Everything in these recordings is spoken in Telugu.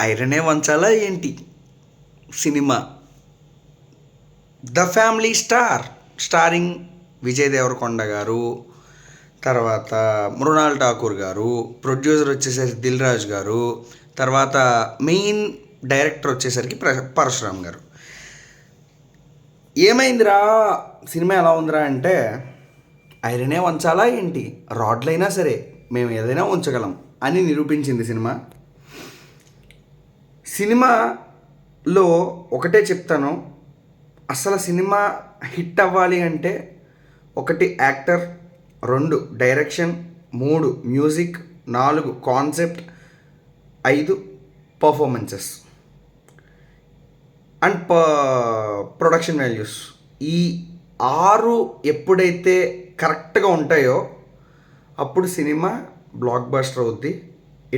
ఐరనే వంచాలా ఏంటి cinema the family star starring Vijay Deverakonda garu, తర్వాత మృణాల్ ఠాకూర్ గారు, ప్రొడ్యూసర్ వచ్చేసరికి దిల్ రాజు గారు, తర్వాత మెయిన్ డైరెక్టర్ వచ్చేసరికి పరశురామ్ గారు. ఏమైందిరా సినిమా ఎలా ఉందిరా అంటే, ఐరనే వంచాలా ఏంటి, రాడ్లైనా సరే మేము ఏదైనా ఉంచగలం అని నిరూపించింది సినిమా. సినిమాలో ఒకటే చెప్తాను, అసలు సినిమా హిట్ అవ్వాలి అంటే 1 actor, 2 direction, 3 music, 4 concept, 5 performances and production values. ఈ 6 ఎప్పుడైతే కరెక్ట్గా ఉంటాయో అప్పుడు సినిమా బ్లాక్ బస్టర్ అవుద్ది.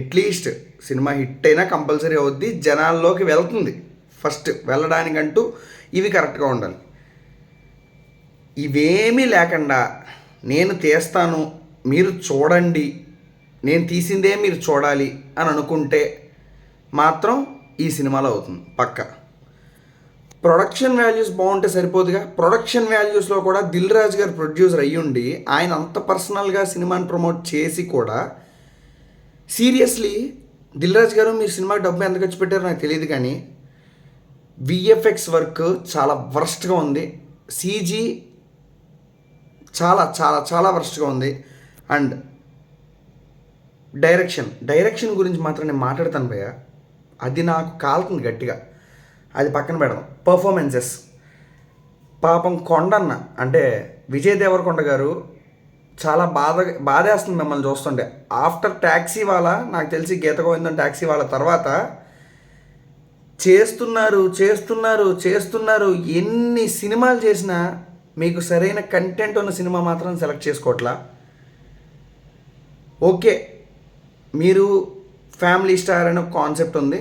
అట్లీస్ట్ సినిమా హిట్ అయినా కంపల్సరీ అవుద్ది, జనాల్లోకి వెళ్తుంది. ఫస్ట్ వెళ్ళడానికంటూ ఇవి కరెక్ట్గా ఉండాలి. ఇవేమీ లేకుండా నేను తీస్తాను మీరు చూడండి, నేను తీసిందే మీరు చూడాలి అని అనుకుంటే మాత్రం ఈ సినిమాలో అవుతుంది పక్కా. ప్రొడక్షన్ వాల్యూస్ బాగుంటే సరిపోదుగా. ప్రొడక్షన్ వాల్యూస్లో కూడా దిల్ రాజు గారు ప్రొడ్యూసర్ అయ్యుండి ఆయన అంత పర్సనల్గా సినిమాని ప్రమోట్ చేసి కూడా, సీరియస్లీ దిల్ రాజు గారు మీరు సినిమాకి డబ్బు ఎంత ఖర్చు పెట్టారో నాకు తెలియదు, కానీ విఎఫ్ఎక్స్ వర్క్ చాలా వర్స్ట్గా ఉంది, సీజీ చాలా చాలా చాలా వర్స్ట్గా ఉంది. అండ్ డైరెక్షన్ గురించి మాత్రం నేను మాట్లాడతాను భయ్య, అది నాకు కాలుతుంది గట్టిగా, అది పక్కన పెడదాం. పర్ఫార్మెన్సెస్ పాపం కొండన్న అంటే విజయ్ దేవరకొండ గారు చాలా బాధేస్తుంది మిమ్మల్ని చూస్తుంటే. ఆఫ్టర్ ట్యాక్సీ వాళ్ళ, నాకు తెలిసి గీత గోవిందం ట్యాక్సీ వాళ్ళ తర్వాత చేస్తున్నారు ఎన్ని సినిమాలు చేసినా మీకు సరైన కంటెంట్ ఉన్న సినిమా మాత్రం సెలెక్ట్ చేసుకోవట్లా. ఓకే, మీరు ఫ్యామిలీ స్టార్ అనే కాన్సెప్ట్ ఉంది,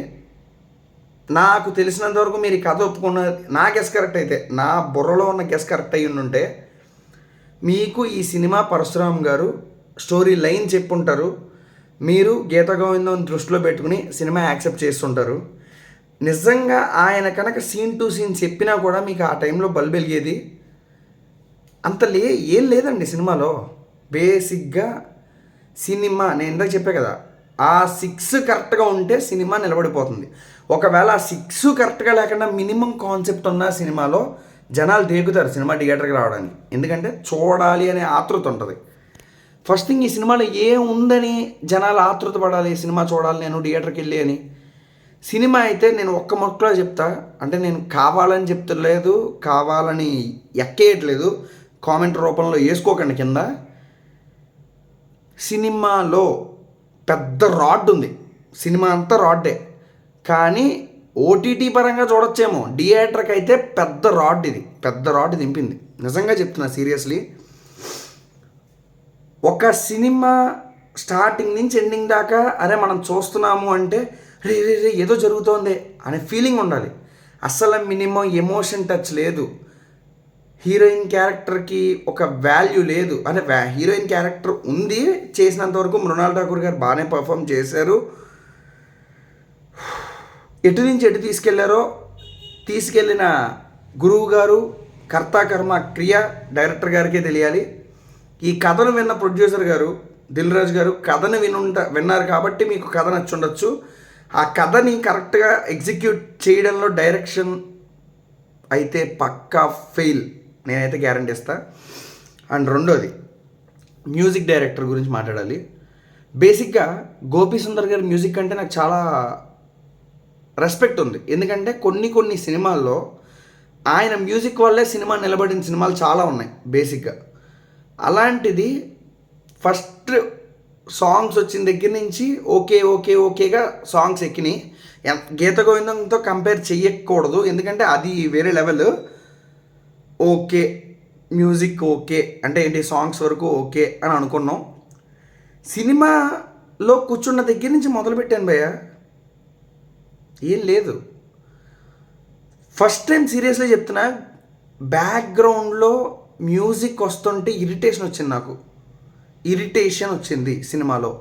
నాకు తెలిసినంతవరకు మీరు ఈ కథ ఒప్పుకున్నది నా గెస్ కరెక్ట్ అయితే, నా బుర్రలో ఉన్న గెస్ కరెక్ట్ అయ్యి ఉంటే మీకు ఈ సినిమా పరశురామ్ గారు స్టోరీ లైన్ చెప్పుంటారు, మీరు గీత గోవిందం దృష్టిలో పెట్టుకుని సినిమా యాక్సెప్ట్ చేస్తుంటారు. నిజంగా ఆయన కనుక సీన్ టు సీన్ చెప్పినా కూడా మీకు ఆ టైంలో బల్బ్ వెలిగేది. అంత ఏం లేదండి సినిమాలో. బేసిక్గా సినిమా నేను ఇందాక చెప్పే కదా, ఆ 6 కరెక్ట్గా ఉంటే సినిమా నిలబడిపోతుంది. ఒకవేళ ఆ 6 కరెక్ట్గా లేకుండా మినిమం కాన్సెప్ట్ ఉన్న సినిమాలో జనాలు దేగుతారు సినిమా థియేటర్కి రావడానికి, ఎందుకంటే చూడాలి అనే ఆతృత ఉంటుంది. ఫస్ట్ థింగ్, ఈ సినిమాలో ఏముందని జనాలు ఆతృత పడాలి, సినిమా చూడాలి నేను థియేటర్కి వెళ్ళి అని. సినిమా అయితే నేను ఒక్క మొక్కలో చెప్తా, అంటే నేను కావాలని చెప్తలేదు, కావాలని ఎక్కేయట్లేదు, కామెంట్ రూపంలో వేసుకోకండి కింద. సినిమాలో పెద్ద రాడ్ ఉంది, సినిమా అంతా రాడ్డే, కానీ ఓటీటీ పరంగా చూడొచ్చేమో, థియేటర్కి అయితే పెద్ద రాడ్ దింపింది. నిజంగా చెప్తున్నా సీరియస్లీ. ఒక సినిమా స్టార్టింగ్ నుంచి ఎండింగ్ దాకా అరే మనం చూస్తున్నాము అంటే రే రే రే ఏదో జరుగుతోంది అనే ఫీలింగ్ ఉండాలి. అసలు మినిమం ఎమోషన్ టచ్ లేదు, హీరోయిన్ క్యారెక్టర్కి ఒక వాల్యూ లేదు. అంటే హీరోయిన్ క్యారెక్టర్ ఉంది, చేసినంతవరకు మృణాల్ ఠాకూర్ గారు బాగానే పర్ఫామ్ చేశారు. ఎటు నుంచి ఎటు తీసుకెళ్ళిన గురువు గారు, కర్త కర్మ క్రియ డైరెక్టర్ గారికే తెలియాలి. ఈ కథను విన్న ప్రొడ్యూసర్ గారు దిల్ రాజు గారు కథను విన్నారు కాబట్టి మీకు కథ నచ్చుండొచ్చు. ఆ కథని కరెక్ట్గా ఎగ్జిక్యూట్ చేయడంలో డైరెక్షన్ అయితే పక్కా ఫెయిల్, నేనైతే గ్యారంటీ ఇస్తా. అండ్ రెండోది, మ్యూజిక్ డైరెక్టర్ గురించి మాట్లాడాలి. బేసిక్గా గోపీ సుందర్ గారి మ్యూజిక్ అంటే నాకు చాలా రెస్పెక్ట్ ఉంది, ఎందుకంటే కొన్ని సినిమాల్లో ఆయన మ్యూజిక్ వల్లే సినిమా నిలబడిన సినిమాలు చాలా ఉన్నాయి బేసిక్గా. అలాంటిది ఫస్ట్ సాంగ్స్ వచ్చిన దగ్గర నుంచి ఓకేగా సాంగ్స్ ఎక్కినాయి. గీత గోవిందంతో కంపేర్ చెయ్యకూడదు, ఎందుకంటే అది వేరే లెవెల్. ఓకే, మ్యూజిక్ ఓకే అంటే ఏంటి, సాంగ్స్ వరకు ఓకే అని అనుకున్నాం. సినిమాలో కూర్చున్న దగ్గర నుంచి మొదలుపెట్టాను భయ్య, ఏం లేదు. ఫస్ట్ టైం సీరియస్లీ చెప్తున్నా, బ్యాక్గ్రౌండ్లో మ్యూజిక్ వస్తుంటే ఇరిటేషన్ వచ్చింది సినిమాలో.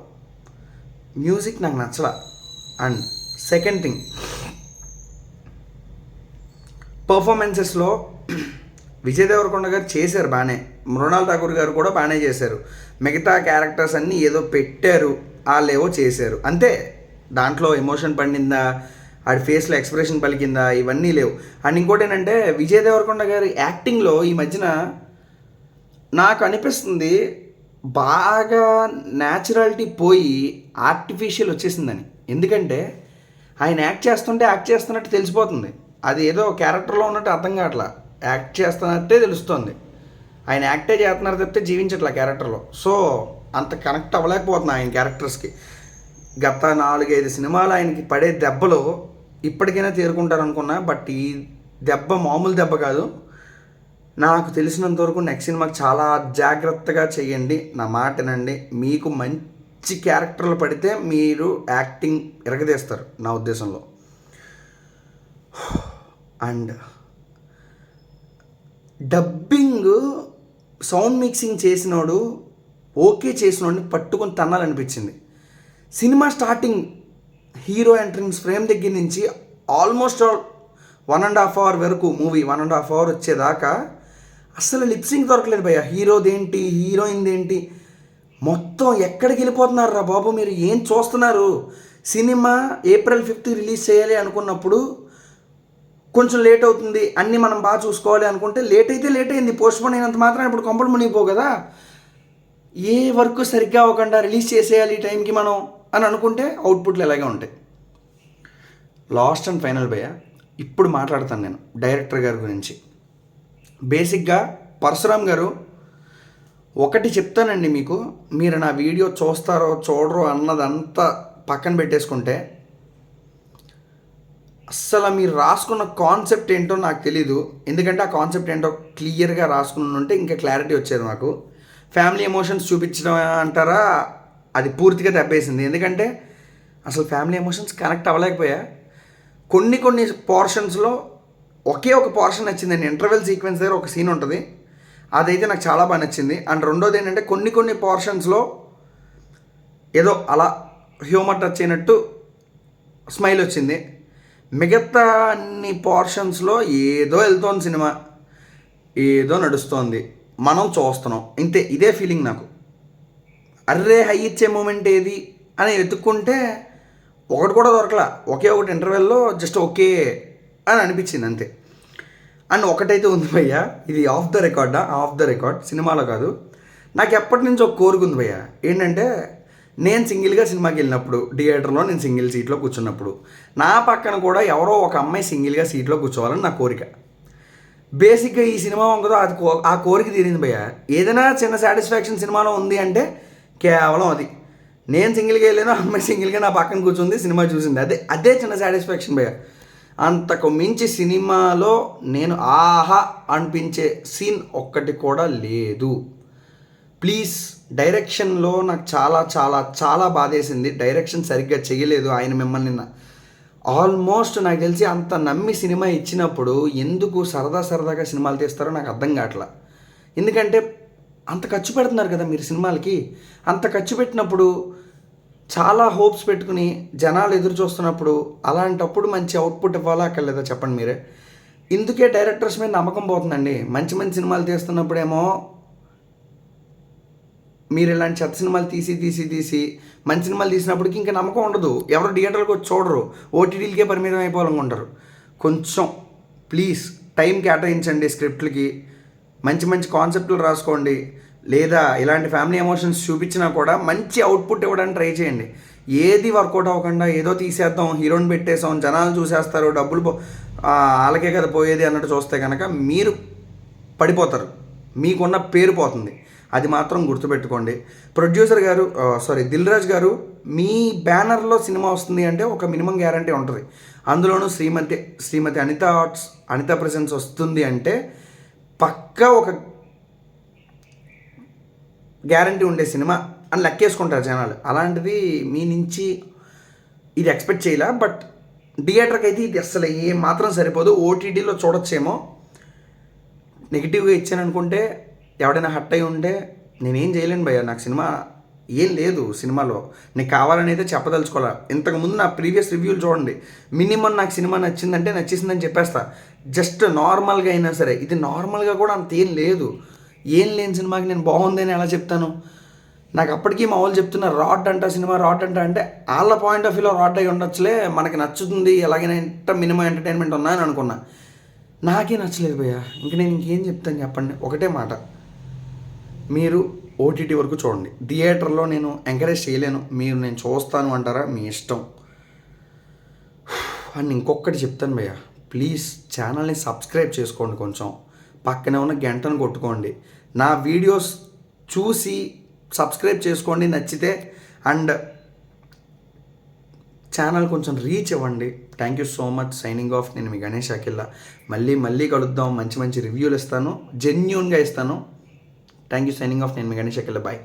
మ్యూజిక్ నాకు నచ్చలా. అండ్ సెకండ్ థింగ్, పర్ఫార్మెన్సెస్లో విజయ్ దేవరకొండ గారు చేశారు బాగానే, మృణాల్ ఠాకూర్ గారు కూడా బాగానే చేశారు. మిగతా క్యారెక్టర్స్ అన్నీ ఏదో పెట్టారు, వాళ్ళేవో చేశారు అంతే. దాంట్లో ఎమోషన్ పండిందా, ఆడి ఫేస్లో ఎక్స్ప్రెషన్ పలికిందా, ఇవన్నీ లేవు. అండ్ ఇంకోటి ఏంటంటే విజయ్ దేవరకొండ గారి యాక్టింగ్లో ఈ మధ్యన నాకు అనిపిస్తుంది బాగా న్యాచురాలిటీ పోయి ఆర్టిఫిషియల్ వచ్చేసిందని. ఎందుకంటే ఆయన యాక్ట్ చేస్తున్నట్టు తెలిసిపోతుంది. అది ఏదో క్యారెక్టర్లో ఉన్నట్టు అర్థం కావట్లా, యాక్ట్ చేస్తున్నట్టే తెలుస్తుంది. ఆయన యాక్టే చేస్తున్నారు తప్పితే జీవించట్లా క్యారెక్టర్లో. సో అంత కనెక్ట్ అవ్వలేకపోతున్నా ఆయన క్యారెక్టర్స్కి. గత 4-5 సినిమాలు ఆయనకి పడే దెబ్బలు ఇప్పటికైనా తేరుకుంటారు అనుకున్నా, బట్ ఈ దెబ్బ మామూలు దెబ్బ కాదు. నాకు తెలిసినంతవరకు నెక్స్ట్ సినిమాకి చాలా జాగ్రత్తగా చేయండి, నా మాట వినండి. మీకు మంచి క్యారెక్టర్లు పడితే మీరు యాక్టింగ్ ఎరగదీస్తారు నా ఉద్దేశంలో. అండ్ డబ్బింగ్ సౌండ్ మిక్సింగ్ చేసినోడు ఓకే చేసినోడిని పట్టుకొని తన్నాలనిపించింది. Cinema starting hero entrance frame దగ్గర నుంచి ఆల్మోస్ట్ 1.5 hour వరకు, మూవీ 1.5 hour వచ్చేదాకా అస్సలు లిప్సింగ్ దొరకలేదు భయ్య. హీరోదేంటి హీరోయిన్దేంటి మొత్తం ఎక్కడికి వెళ్ళిపోతున్నారు రా బాబు, మీరు ఏం చూస్తున్నారు? సినిమా April 5th రిలీజ్ చేయాలి అనుకున్నప్పుడు కొంచెం లేట్ అవుతుంది, అన్నీ మనం బాగా చూసుకోవాలి అనుకుంటే లేట్ అయితే లేట్ అయింది. పోస్ట్పోన్ అయినంత మాత్రం ఇప్పుడు కొంపలు మునిగిపో కదా. ఏ వర్క్ సరిగ్గా అవ్వకుండా రిలీజ్ చేసేయాలి ఈ టైంకి మనం అని అనుకుంటే అవుట్పుట్లు ఎలాగే ఉంటాయి. లాస్ట్ అండ్ ఫైనల్ భయ్య, ఇప్పుడు మాట్లాడతాను నేను డైరెక్టర్ గారి గురించి. బేసిక్గా పరశురామ్ గారు ఒకటి చెప్తానండి మీకు, మీరు నా వీడియో చూస్తారో చూడరో అన్నదంతా పక్కన పెట్టేసుకుంటే, అస్సలు మీరు రాసుకున్న కాన్సెప్ట్ ఏంటో నాకు తెలీదు. ఎందుకంటే ఆ కాన్సెప్ట్ ఏంటో క్లియర్గా రాసుకుని ఉంటే ఇంకా క్లారిటీ వచ్చేది నాకు. ఫ్యామిలీ ఎమోషన్స్ చూపించడం అంటారా, అది పూర్తిగా తప్పేసింది. ఎందుకంటే అసలు ఫ్యామిలీ ఎమోషన్స్ కనెక్ట్ అవ్వలేకపోయా. కొన్ని పోర్షన్స్లో ఒకే ఒక పోర్షన్ నచ్చిందండి. ఇంటర్వెల్ సీక్వెన్స్ దగ్గర ఒక సీన్ ఉంటుంది, అదైతే నాకు చాలా బాగా నచ్చింది. అండ్ రెండోది ఏంటంటే కొన్ని పోర్షన్స్లో ఏదో అలా హ్యూమర్ టచ్ అయినట్టు స్మైల్ వచ్చింది. మిగతా అన్ని పోర్షన్స్లో ఏదో వెళ్తోంది సినిమా, ఏదో నడుస్తోంది, మనం చూస్తున్నాం ఇంతే. ఇదే ఫీలింగ్ నాకు. అర్రే హై ఇచ్చే మూమెంట్ ఏది అని వెతుక్కుంటే ఒకటి కూడా దొరకలా. ఒకే ఒకటి ఇంటర్వెల్లో జస్ట్ ఓకే అని అనిపించింది అంతే. అండ్ ఒకటైతే ఉంది భయ్య, ఇది ఆఫ్ ద రికార్డ్, సినిమాలో కాదు. నాకు ఎప్పటి నుంచి ఒక కోరిక ఉంది భయ్య. ఏంటంటే నేను సింగిల్గా సినిమాకి వెళ్ళినప్పుడు థియేటర్లో నేను సింగిల్ సీట్లో కూర్చున్నప్పుడు నా పక్కన కూడా ఎవరో ఒక అమ్మాయి సింగిల్గా సీట్లో కూర్చోవాలని నా కోరిక. బేసిక్గా ఈ సినిమా వంకదో అది ఆ కోరిక తీరింది భయ్య. ఏదైనా చిన్న సాటిస్ఫాక్షన్ సినిమాలో ఉంది అంటే కేవలం అది. నేను సింగిల్గా వెళ్ళాను, అమ్మాయి సింగిల్గా నా పక్కన కూర్చుంది, సినిమా చూసింది, అదే చిన్న సాటిస్ఫాక్షన్ భయ్య. అంతకు మించి సినిమాలో నేను ఆహా అనిపించే సీన్ ఒక్కటి కూడా లేదు. ప్లీజ్, డైరెక్షన్లో నాకు చాలా చాలా చాలా బాధేసింది. డైరెక్షన్ సరిగ్గా చేయలేదు ఆయన. మిమ్మల్ని ఆల్మోస్ట్ నాకు తెలిసి అంత నమ్మి సినిమా ఇచ్చినప్పుడు ఎందుకు సరదాగా సినిమాలు తీస్తారో నాకు అర్థం కావట్లా. ఎందుకంటే అంత ఖర్చు పెడుతున్నారు కదా మీరు సినిమాలకి. అంత ఖర్చు పెట్టినప్పుడు చాలా హోప్స్ పెట్టుకుని జనాలు ఎదురు చూస్తున్నప్పుడు అలాంటప్పుడు మంచి అవుట్పుట్ ఇవ్వాలా అక్కర్లేదా చెప్పండి మీరే. ఇందుకే డైరెక్టర్స్ మీద నమ్మకం పోతుందండి. మంచి సినిమాలు తీస్తున్నప్పుడేమో మీరు ఇలాంటి చెత్త సినిమాలు తీసి మంచి సినిమాలు తీసినప్పటికి ఇంకా నమ్మకం ఉండదు. ఎవరు థియేటర్కి వచ్చి చూడరు, ఓటీటీలకే పరిమితం అయిపోవాలనుకుంటారు. కొంచెం ప్లీజ్ టైం కేటాయించండి స్క్రిప్ట్లకి, మంచి కాన్సెప్ట్లు రాసుకోండి. లేదా ఇలాంటి ఫ్యామిలీ ఎమోషన్స్ చూపించినా కూడా మంచి అవుట్పుట్ ఇవ్వడానికి ట్రై చేయండి. ఏది వర్కౌట్ అవ్వకుండా ఏదో తీసేద్దాం, హీరోని పెట్టేసాం, జనాలు చూసేస్తారు, డబ్బులు వాళ్ళకే కదా పోయేది అన్నట్టు చూస్తే కనుక మీరు పడిపోతారు, మీకున్న పేరు పోతుంది. అది మాత్రం గుర్తుపెట్టుకోండి. ప్రొడ్యూసర్ గారు దిల్ రాజు గారు, మీ బ్యానర్లో సినిమా వస్తుంది అంటే ఒక మినిమం గ్యారంటీ ఉంటుంది. అందులోనూ శ్రీమతి అనిత ప్రెసెన్స్ వస్తుంది అంటే పక్కా ఒక గ్యారంటీ ఉండే సినిమా అని లెక్కేసుకుంటారు జనాలు. అలాంటిది మీ నుంచి ఇది ఎక్స్పెక్ట్ చేయలే. బట్ థియేటర్కి అయితే ఇది అసలు ఏ మాత్రం సరిపోదు. ఓటీటీలో చూడొచ్చేమో. నెగిటివ్గా ఇచ్చాను అనుకుంటే ఎవడైనా హట్ అయి ఉంటే నేనేం చేయలేను భయ్య. నాకు సినిమా ఏం లేదు సినిమాలో. నీకు కావాలని అయితే చెప్పదలుచుకోవాలా. ఇంతకుముందు నా ప్రీవియస్ రివ్యూలు చూడండి. మినిమం నాకు సినిమా నచ్చిందంటే నచ్చేసిందని చెప్పేస్తా. జస్ట్ నార్మల్గా అయినా సరే. ఇది నార్మల్గా కూడా అంత ఏం లేదు. ఏం లేని సినిమాకి నేను బాగుంది అని ఎలా చెప్తాను? నాకు అప్పటికీ మా వాళ్ళు చెప్తున్నారు రాడ్ అంట సినిమా, రాడ్ అంట అంటే వాళ్ళ పాయింట్ ఆఫ్ వ్యూలో రాడ్ అయి ఉండొచ్చులే, మనకి నచ్చుతుంది ఎలాగైనా మినిమం ఎంటర్టైన్మెంట్ ఉన్నా అని అనుకున్నా. నాకే నచ్చలేదు భయ్య. ఇంక నేను ఇంకేం చెప్తాను చెప్పండి. ఒకటే మాట, మీరు ఓటీటీ వరకు చూడండి. థియేటర్లో నేను ఎంకరేజ్ చేయలేను. మీరు నేను చూస్తాను అంటారా మీ ఇష్టం. అండ్ ఇంకొకటి చెప్తాను భయ్య, ప్లీజ్ ఛానల్ని సబ్స్క్రైబ్ చేసుకోండి. కొంచెం పక్కనే ఉన్న గంటను కొట్టుకోండి. నా వీడియోస్ చూసి సబ్స్క్రైబ్ చేసుకోండి నచ్చితే. అండ్ ఛానల్ కొంచెం రీచ్ ఇవ్వండి. Thank you so much. Signing off. నేను మీ గణేష్ అఖిల్లా. మళ్ళీ కలుద్దాం. మంచి రివ్యూలు ఇస్తాను, జెన్యూన్గా ఇస్తాను. Thank you. Signing off. నేను మీ గణేష్ అఖిల్లా. బాయ్.